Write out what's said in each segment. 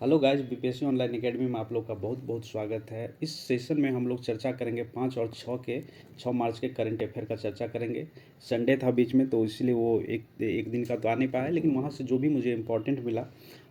Hello guys, BPSC online academy में आप लोग का बहुत बहुत स्वागत है। इस सेशन में हम लोग चर्चा करेंगे 5 और 6 मार्च के करंट अफेयर का चर्चा करेंगे। संडे था बीच में, तो इसलिए वो एक दिन का तो आ नहीं पाया, लेकिन वहाँ से जो भी मुझे इम्पोर्टेंट मिला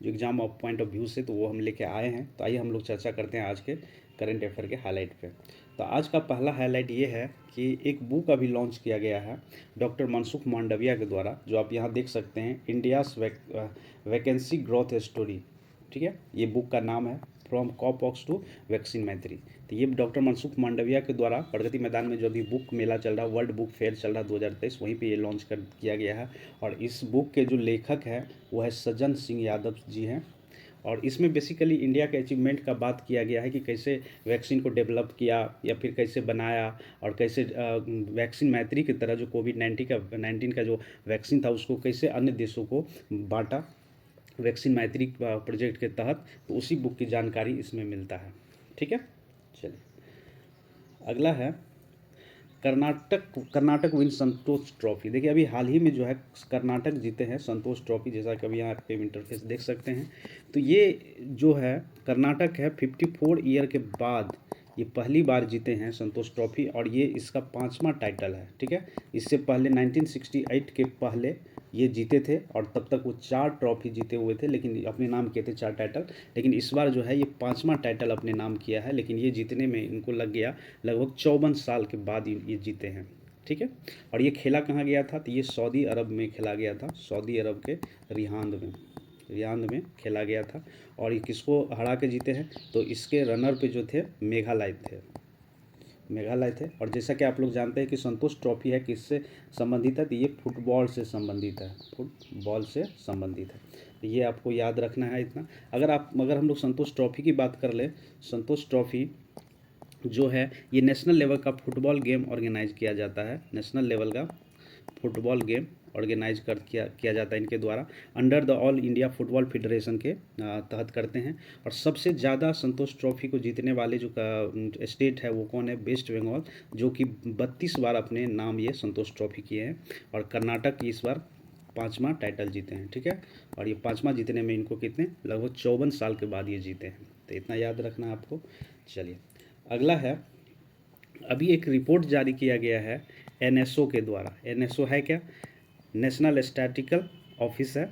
जो exam of point of view से, तो वो हम लेके आए हैं। तो आइए हम लोग चर्चा करते हैं आज के करंट अफेयर के हाईलाइट पे। तो आज का पहला हाईलाइट ये है कि एक बुक अभी लॉन्च किया गया है डॉक्टर मनसुख मांडविया के द्वारा, जो आप यहाँ देख सकते हैं, इंडियाज वैकेंसी ग्रोथ स्टोरी। ठीक है, ये बुक का नाम है फ्रॉम कॉपॉक्स टू वैक्सीन मैत्री। तो ये डॉक्टर मनसुख मांडविया के द्वारा प्रगति मैदान में जो अभी बुक मेला चल रहा है, वर्ल्ड बुक फेयर चल रहा है 2023, वहीं पे ये लॉन्च किया गया है। और इस बुक के जो लेखक है वो है सज्जन सिंह यादव जी हैं। और इसमें बेसिकली इंडिया के अचीवमेंट का बात किया गया है कि कैसे वैक्सीन को डेवलप किया या फिर कैसे बनाया, और कैसे वैक्सीन मैत्री की तरह जो कोविड-19 का जो वैक्सीन था उसको कैसे अन्य देशों को बांटा वैक्सीन मैत्री प्रोजेक्ट के तहत। तो उसी बुक की जानकारी इसमें मिलता है। ठीक है, चलिए अगला है कर्नाटक विन संतोष ट्रॉफी। देखिए अभी हाल ही में जो है कर्नाटक जीते हैं संतोष ट्रॉफी, जैसा कि अभी यहाँ आपके इंटरफेस देख सकते हैं। तो ये जो है कर्नाटक है 54 ईयर के बाद ये पहली बार जीते हैं संतोष ट्रॉफी, और ये इसका 5वां टाइटल है। ठीक है, इससे पहले 1968 के पहले ये जीते थे, और तब तक वो 4 ट्रॉफी जीते हुए थे, लेकिन अपने नाम किए थे 4 टाइटल। लेकिन इस बार जो है ये 5वां टाइटल अपने नाम किया है, लेकिन ये जीतने में इनको लग गया लगभग 54 साल के बाद ये जीते हैं। ठीक है, और ये खेला कहाँ गया था, तो ये सऊदी अरब में खेला गया था, सऊदी अरब के रियाद में खेला गया था। और ये किसको हरा के जीते हैं, तो इसके रनर पे जो थे मेघालय थे। और जैसा कि आप लोग जानते हैं कि संतोष ट्रॉफी है किससे संबंधित है, तो ये फुटबॉल से संबंधित है। तो ये आपको याद रखना है इतना। अगर हम लोग संतोष ट्रॉफी की बात कर ले, संतोष ट्रॉफी जो है ये नेशनल लेवल का फुटबॉल गेम ऑर्गेनाइज किया जाता है। नेशनल लेवल का फुटबॉल गेम ऑर्गेनाइज किया जाता है इनके द्वारा, under the all India football federation के तहत करते हैं। और सबसे ज़्यादा संतोष ट्रॉफी को जीतने वाले जो स्टेट है वो कौन है, वेस्ट बंगाल, जो कि 32 बार अपने नाम ये संतोष ट्रॉफी किए हैं। और कर्नाटक इस बार 5वां टाइटल जीते हैं। ठीक है, और ये 5वां जीतने में इनको कितने लगभग 54 साल के बाद ये जीते हैं। तो इतना याद रखना आपको। चलिए अगला है, अभी एक रिपोर्ट जारी किया गया है एनएसओ के द्वारा। एनएसओ है क्या, नेशनल स्टैटिस्टिकल ऑफिस है।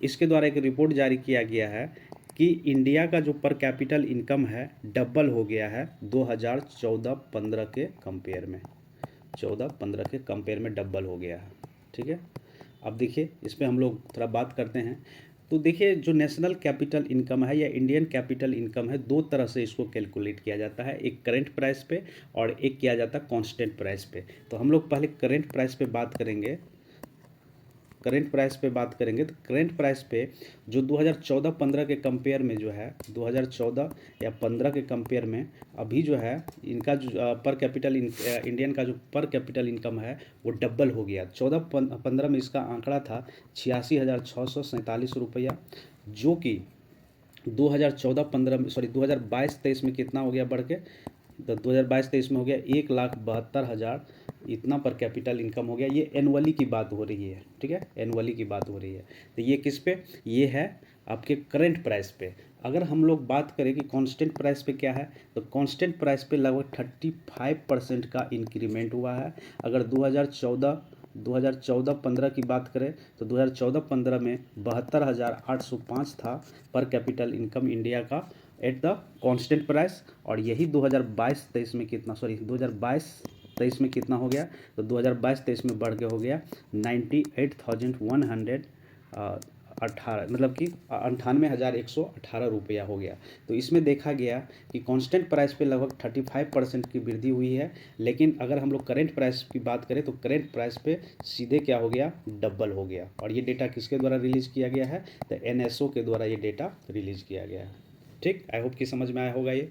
इसके द्वारा एक रिपोर्ट जारी किया गया है कि इंडिया का जो पर कैपिटल इनकम है डबल हो गया है 2014-15 के कंपेयर में। 14-15 के कंपेयर में डबल हो गया है। ठीक है, अब देखिए इस पर हम लोग थोड़ा बात करते हैं। तो देखिए जो नेशनल कैपिटल इनकम है या इंडियन कैपिटल इनकम है, दो तरह से इसको कैलकुलेट किया जाता है, एक करंट प्राइस पे और एक किया जाता है कांस्टेंट प्राइस पे। तो हम लोग पहले करंट प्राइस पे बात करेंगे। तो करंट प्राइस पे जो 2014-15 के कंपेयर में जो है 2014 या 15 के कंपेयर में अभी जो है इनका जो इंडियन का जो पर कैपिटल इनकम है वो डबल हो गया। 14-15 में इसका आंकड़ा था 86,647 रुपया, जो कि 2014-15 में 2022-23 में कितना हो गया बढ़ के, तो 2022-23 में हो गया 1,72,000 इतना पर कैपिटल इनकम हो गया। ये एनुअली की बात हो रही है। ठीक है, एनुअली की बात हो रही है। तो ये किस पे, ये है आपके करंट प्राइस पे। अगर हम लोग बात करें कि कांस्टेंट प्राइस पे क्या है, तो कांस्टेंट प्राइस पे लगभग 35% का इंक्रीमेंट हुआ है। अगर 2014-15 की बात करें तो 2014-15 में 72,805 था पर कैपिटल इनकम इंडिया का एट द कांस्टेंट प्राइस। और यही 2022-23 में कितना, 2022-23 में कितना हो गया, तो 2022-23 में बढ़ के हो गया 98,118, मतलब कि 98,118 रुपया हो गया। तो इसमें देखा गया कि कांस्टेंट प्राइस पे लगभग 35% की वृद्धि हुई है। लेकिन अगर हम लोग करेंट प्राइस की बात करें तो करेंट प्राइस पे सीधे क्या हो गया, डबल हो गया। और ये डेटा किसके द्वारा रिलीज़ किया गया है, तो एनएसओ के द्वारा ये डेटा रिलीज़ किया गया है। ठीक, आई होप कि समझ में आया होगा ये।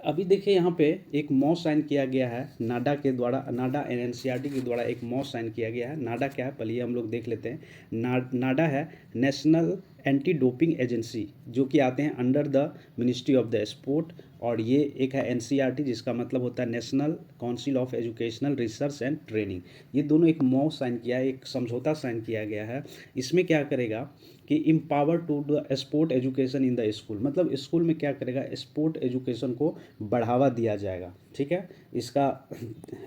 अभी देखिए यहाँ पे एक मॉ साइन किया गया है नाडा के द्वारा, नाडा एनसीईआरटी के द्वारा एक मॉ साइन किया गया है। नाडा क्या है पहले ये हम लोग देख लेते हैं। नाडा है नेशनल एंटी डोपिंग एजेंसी, जो कि आते हैं under the ministry of the sport. और ये एक है एनसीईआरटी, जिसका मतलब होता है national council of educational research and training. ये दोनों एक मॉ साइन किया है, एक समझौता साइन किया गया है। इसमें क्या करेगा कि empower to the sport education in the school, मतलब स्कूल में क्या करेगा, स्पोर्ट एजुकेशन को बढ़ावा दिया जाएगा। ठीक है, इसका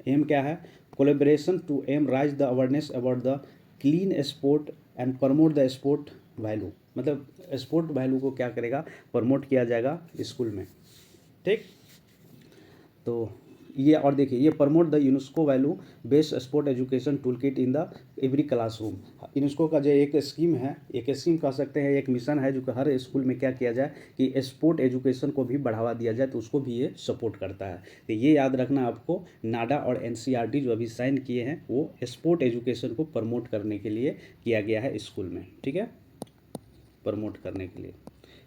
एम क्या है, collaboration to aim raise the awareness about the clean sport and promote the sport value, मतलब स्पोर्ट वैल्यू को क्या करेगा, प्रमोट किया जाएगा स्कूल में। ठीक, तो ये और देखिए, ये promote the UNESCO value based sport education tool kit in the every classroom. UNESCO का जो एक स्कीम है, एक स्कीम कह सकते हैं, एक मिशन है, जो कि हर स्कूल में क्या किया जाए कि स्पोर्ट एजुकेशन को भी बढ़ावा दिया जाए, तो उसको भी ये सपोर्ट करता है। तो ये याद रखना आपको, नाडा और एनसीईआरटी जो अभी साइन किए हैं वो स्पोर्ट एजुकेशन को प्रमोट करने के लिए किया गया है स्कूल में। ठीक है, प्रमोट करने के लिए,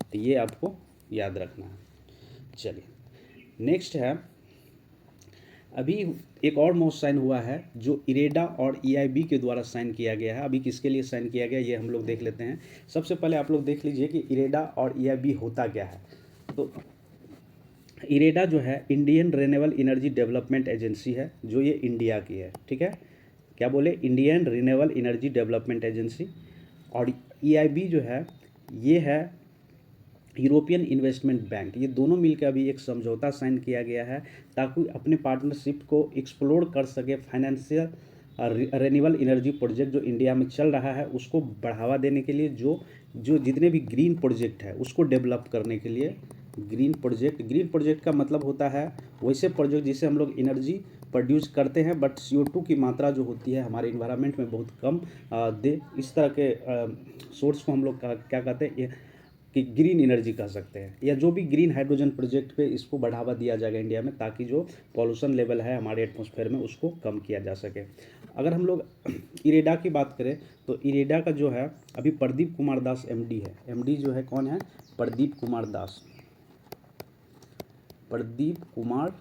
तो ये आपको याद रखना है। चलिए, नेक्स्ट है, अभी एक और मोस्ट साइन हुआ है जो इरेडा और ईआईबी के द्वारा साइन किया गया है। अभी किसके लिए साइन किया गया, ये हम लोग देख लेते हैं। सबसे पहले आप लोग देख लीजिए कि इरेडा और ईआईबी होता क्या है। तो इरेडा जो है Indian renewable energy development agency है, जो ये इंडिया की है। ठीक है, क्या बोले, Indian renewable energy development agency. और ईआईबी जो है ये है यूरोपियन इन्वेस्टमेंट बैंक। ये दोनों मिलकर अभी एक समझौता साइन किया गया है ताकि अपने पार्टनरशिप को एक्सप्लोर कर सके, फाइनेंशियल रिन्यूएबल एनर्जी प्रोजेक्ट जो इंडिया में चल रहा है उसको बढ़ावा देने के लिए, जो जो जितने भी ग्रीन प्रोजेक्ट है उसको डेवलप करने के लिए। ग्रीन प्रोजेक्ट का मतलब होता है वैसे प्रोजेक्ट जिससे हम लोग एनर्जी प्रोड्यूस करते हैं बट CO2 की मात्रा जो होती है हमारे इन्वायरमेंट में बहुत कम दे, इस तरह के सोर्स को हम लोग क्या कहते हैं कि ग्रीन एनर्जी कह सकते हैं, या जो भी ग्रीन हाइड्रोजन प्रोजेक्ट पे इसको बढ़ावा दिया जाएगा इंडिया में, ताकि जो पॉल्यूशन लेवल है हमारे एटमॉस्फेयर में उसको कम किया जा सके। अगर हम लोग इरेडा की बात करें तो इरेडा का जो है अभी प्रदीप कुमार दास MD है। MD जो है कौन है, प्रदीप कुमार दास। प्रदीप कुमार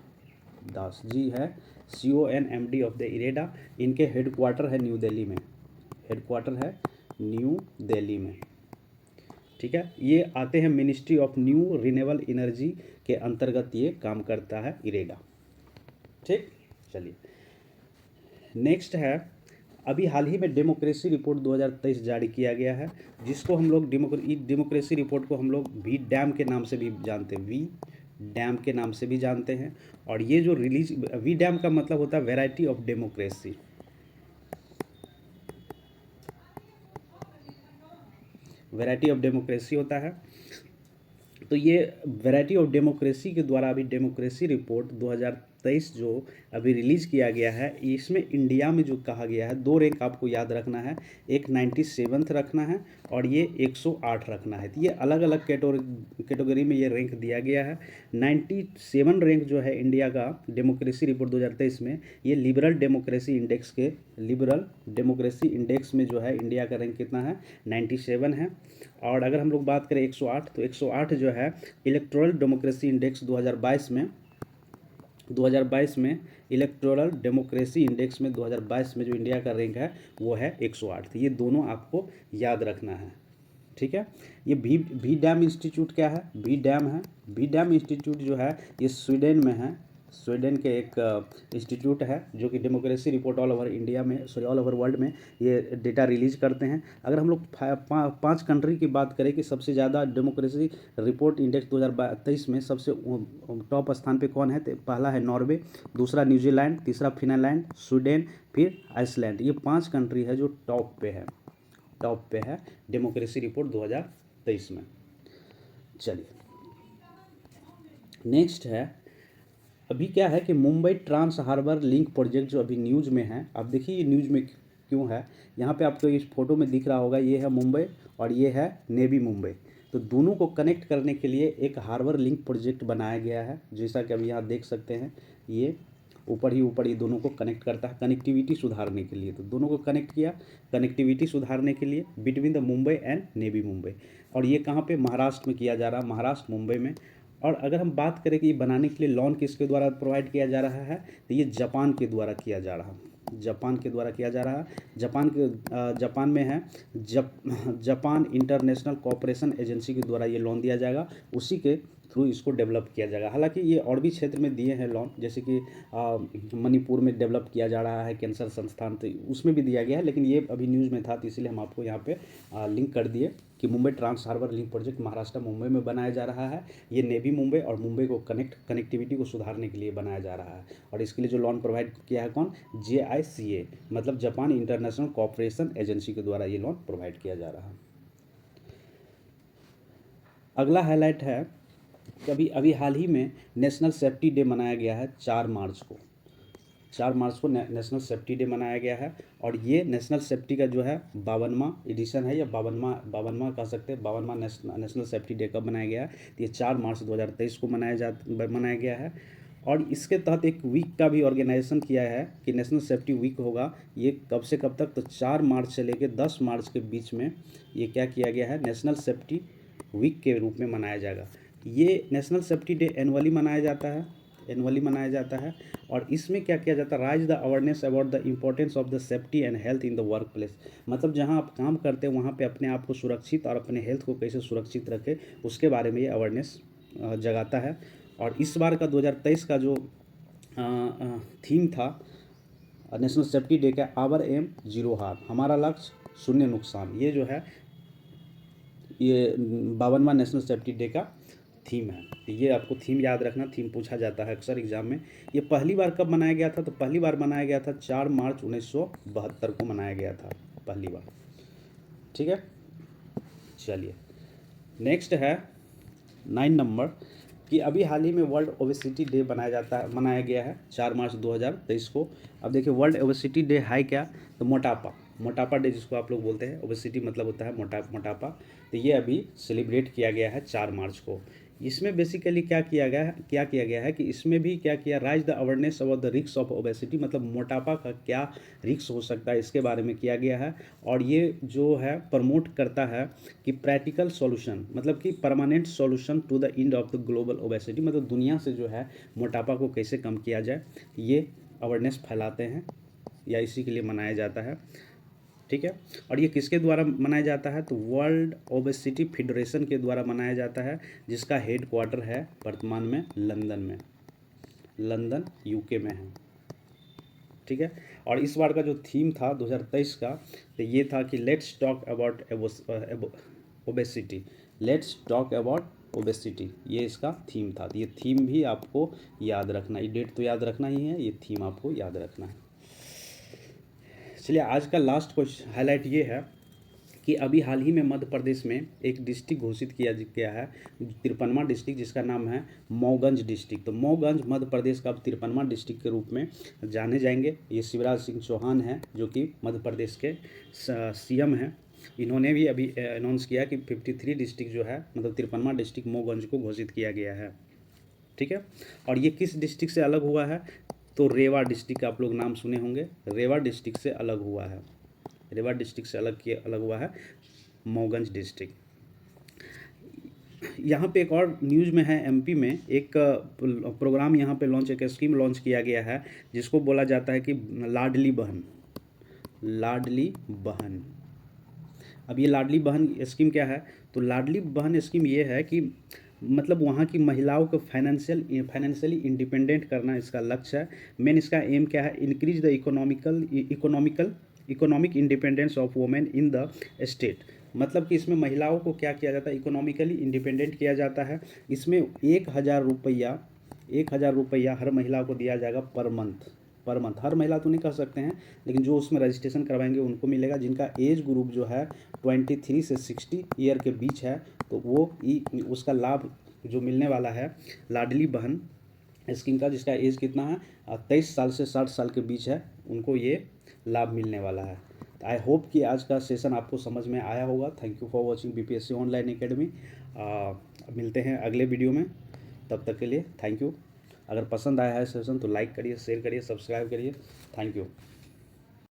दास जी है CON MD of the IREDA. इनके हेडक्वार्टर है न्यू दिल्ली में, हेडक्वार्टर है न्यू दिल्ली में। ठीक है, ये आते हैं ministry of new renewable energy के अंतर्गत ये काम करता है इरेडा। ठीक, चलिए, नेक्स्ट है, अभी हाल ही में डेमोक्रेसी रिपोर्ट 2023 जारी किया गया है, जिसको हम लोग डेमोक्रेसी रिपोर्ट को हम लोग वी डैम के नाम से भी जानते हैं, वी डैम के नाम से भी जानते हैं। और ये जो रिलीज, वी डैम का मतलब होता है variety of democracy, variety of democracy होता है। तो ये वैरायटी ऑफ डेमोक्रेसी के द्वारा अभी डेमोक्रेसी रिपोर्ट 2023 जो अभी रिलीज़ किया गया है, इसमें इंडिया में जो कहा गया है, 2 रैंक आपको याद रखना है, एक 97th रखना है और ये 108 रखना है। तो ये अलग अलग कैटेगरी में ये रैंक दिया गया है। 97 रैंक जो है इंडिया का डेमोक्रेसी रिपोर्ट 2023 में, ये लिबरल डेमोक्रेसी इंडेक्स में जो है इंडिया का रैंक कितना है, 97 है। और अगर हम लोग बात करें 108, तो 108 जो है इलेक्टोरल डेमोक्रेसी इंडेक्स 2022 में इलेक्टोरल डेमोक्रेसी इंडेक्स में 2022 में जो इंडिया का रैंक है वो है 108। तो ये दोनों आपको याद रखना है। ठीक है, ये वी डैम इंस्टीट्यूट क्या है, वी डैम है। वी डैम इंस्टीट्यूट जो है ये स्वीडन में है, स्वीडन के एक इंस्टीट्यूट है जो कि democracy report all over India में, सॉरी ऑल ओवर वर्ल्ड में ये डेटा रिलीज करते हैं। अगर हम लोग 5 कंट्री की बात करें कि सबसे ज़्यादा डेमोक्रेसी रिपोर्ट इंडेक्स 2023 में सबसे टॉप स्थान पे कौन है, तो पहला है नॉर्वे, दूसरा न्यूजीलैंड, तीसरा फिनलैंड, स्वीडन, फिर आइसलैंड। ये 5 कंट्री है जो टॉप पे है डेमोक्रेसी रिपोर्ट 2023 में। चलिए, नेक्स्ट है, अभी क्या है कि Mumbai trans harbour link project जो अभी न्यूज़ में है, आप देखिए ये न्यूज़ में क्यों है, यहाँ पे आपको इस फोटो में दिख रहा होगा, ये है मुंबई और ये है नेवी मुंबई। तो दोनों को कनेक्ट करने के लिए एक हार्बर लिंक प्रोजेक्ट बनाया गया है, जैसा कि अभी यहाँ देख सकते हैं, ये ऊपर ये दोनों को कनेक्ट करता है कनेक्टिविटी सुधारने के लिए। तो दोनों को कनेक्ट किया कनेक्टिविटी सुधारने के लिए between the Mumbai and navy Mumbai. और ये कहाँ पे, महाराष्ट्र में किया जा रहा है, महाराष्ट्र मुंबई में। और अगर हम बात करें कि ये बनाने के लिए लोन किसके द्वारा प्रोवाइड किया जा रहा है, तो ये जापान के द्वारा किया जा रहा है, जापान के द्वारा किया जा रहा है। जापान में है जापान इंटरनेशनल कोऑपरेशन एजेंसी के द्वारा ये लोन दिया जाएगा, उसी के थ्रू इसको डेवलप किया जाएगा। हालांकि ये और भी क्षेत्र में दिए हैं लोन, जैसे कि मणिपुर में डेवलप किया जा रहा है कैंसर संस्थान, तो उसमें भी दिया गया है, लेकिन ये अभी न्यूज़ में था तो इसलिए हम आपको यहाँ पे लिंक कर दिए। कि Mumbai trans harbour link project Maharashtra Mumbai में बनाया जा रहा है। ये नेवी मुंबई और मुंबई को कनेक्टिविटी को सुधारने के लिए बनाया जा रहा है। और इसके लिए जो लोन प्रोवाइड किया है कौन, JICA मतलब जापान इंटरनेशनल कोऑपरेशन एजेंसी के द्वारा ये लोन प्रोवाइड किया जा रहा है। अगला हाईलाइट है कि अभी हाल ही में नेशनल सेफ्टी डे मनाया गया है 4 मार्च को। 4 मार्च को नेशनल सेफ्टी डे मनाया गया है। और ये नेशनल सेफ्टी का जो है 52वां एडिशन है या 52वां कह सकते हैं। 52वां नेशनल सेफ्टी डे कब मनाया गया है, तो ये 4 मार्च 2023 को मनाया गया है। और इसके तहत एक वीक का भी ऑर्गेनाइजेशन किया है कि नेशनल सेफ्टी वीक होगा। ये कब से कब तक, तो 4 मार्च से लेकर 10 मार्च के बीच में ये क्या किया गया है, नेशनल सेफ्टी वीक के रूप में मनाया जाएगा। ये नेशनल सेफ्टी डे एनुअली मनाया जाता है। और इसमें क्या किया जाता है, rise the awareness about the importance of the safety and health in the work place. मतलब जहां आप काम करते हैं वहां पे अपने आप को सुरक्षित और अपने हेल्थ को कैसे सुरक्षित रखें उसके बारे में ये अवेयरनेस जगाता है। और इस बार का 2023 का जो थीम था नेशनल सेफ्टी डे का, आवर एम जीरो हार्म, हमारा लक्ष्य शून्य नुकसान, ये जो है ये 52वां नेशनल सेफ्टी डे का थीम है। तो ये आपको थीम याद रखना, थीम पूछा जाता है अक्सर एग्जाम में। ये पहली बार कब मनाया गया था, तो पहली बार मनाया गया था 4 मार्च 1972 को मनाया गया था पहली बार। ठीक है, चलिए नेक्स्ट है 9 नंबर कि अभी हाल ही में वर्ल्ड ओबेसिटी डे मनाया गया है 4 मार्च 2023 को। अब देखिए वर्ल्ड ओबेसिटी डे है क्या, तो मोटापा डे जिसको आप लोग बोलते हैं। ओबेसिटी मतलब होता है मोटापा। तो ये अभी सेलिब्रेट किया गया है 4 मार्च को। इसमें बेसिकली क्या किया गया है कि इसमें भी क्या किया, rise the awareness about the risk of obesity, मतलब मोटापा का क्या रिस्क हो सकता है इसके बारे में किया गया है। और ये जो है प्रमोट करता है कि प्रैक्टिकल सॉल्यूशन, मतलब कि permanent solution to the end of the global obesity, मतलब दुनिया से जो है मोटापा को कैसे कम किया जाए, ये अवेयरनेस फैलाते हैं या इसी के लिए मनाया जाता है। ठीक है, और ये किसके द्वारा मनाया जाता है, तो वर्ल्ड ओबेसिटी फेडरेशन के द्वारा मनाया जाता है, जिसका हेड क्वार्टर है वर्तमान में लंदन UK में है। ठीक है, और इस बार का जो थीम था 2023 का, तो ये था कि लेट्स टॉक अबाउट ओबेसिटी, ये इसका थीम था। तो ये थीम भी आपको याद रखना, ये डेट तो याद रखना ही है, ये थीम आपको याद रखना है। चलिए आज का लास्ट क्वेश्चन हाईलाइट ये है कि अभी हाल ही में मध्य प्रदेश में एक डिस्ट्रिक्ट घोषित किया गया है, 53वां डिस्ट्रिक्ट, जिसका नाम है मऊगंज डिस्ट्रिक्ट। तो मऊगंज मध्य प्रदेश का अब 53वां डिस्ट्रिक्ट के रूप में जाने जाएंगे। ये शिवराज सिंह चौहान हैं जो कि मध्य प्रदेश के CM हैं। इन्होंने भी अभी अनाउंस किया कि 53 डिस्ट्रिक्ट जो है, मतलब 53वां डिस्ट्रिक्ट मऊगंज को घोषित किया गया है। ठीक है, और ये किस डिस्ट्रिक्ट से अलग हुआ है, तो रेवा डिस्ट्रिक्ट का आप लोग नाम सुने होंगे, रेवा डिस्ट्रिक्ट से अलग हुआ है। रेवा डिस्ट्रिक्ट से अलग हुआ है मऊगंज डिस्ट्रिक्ट। यहाँ पे एक और न्यूज़ में है, MP में एक प्रोग्राम यहाँ पे एक स्कीम लॉन्च किया गया है, जिसको बोला जाता है कि लाडली बहन। अब ये लाडली बहन स्कीम क्या है, तो लाडली बहन स्कीम ये है कि मतलब वहाँ की महिलाओं को फाइनेंशियली इंडिपेंडेंट करना इसका लक्ष्य है। मेन इसका एम क्या है, increase the economic independence of women in the state. मतलब कि इसमें महिलाओं को क्या किया जाता है, इकोनॉमिकली इंडिपेंडेंट किया जाता है। इसमें 1000 रुपया हर महिला को दिया जाएगा पर मंथ। हर महिला तो नहीं कर सकते हैं, लेकिन जो उसमें रजिस्ट्रेशन करवाएंगे उनको मिलेगा, जिनका एज ग्रुप जो है 23 से 60 ईयर के बीच है, तो वो उसका लाभ जो मिलने वाला है लाडली बहन स्कीम का, जिसका एज कितना है 23 साल से 60 साल के बीच है, उनको ये लाभ मिलने वाला है। आई होप कि आज का सेशन आपको समझ में आया होगा। Thank you for watching BPSC online academy. मिलते हैं अगले वीडियो में, तब तक के लिए थैंक यू। अगर पसंद आया है सेशन तो लाइक करिए, शेयर करिए, सब्सक्राइब करिए। Thank you.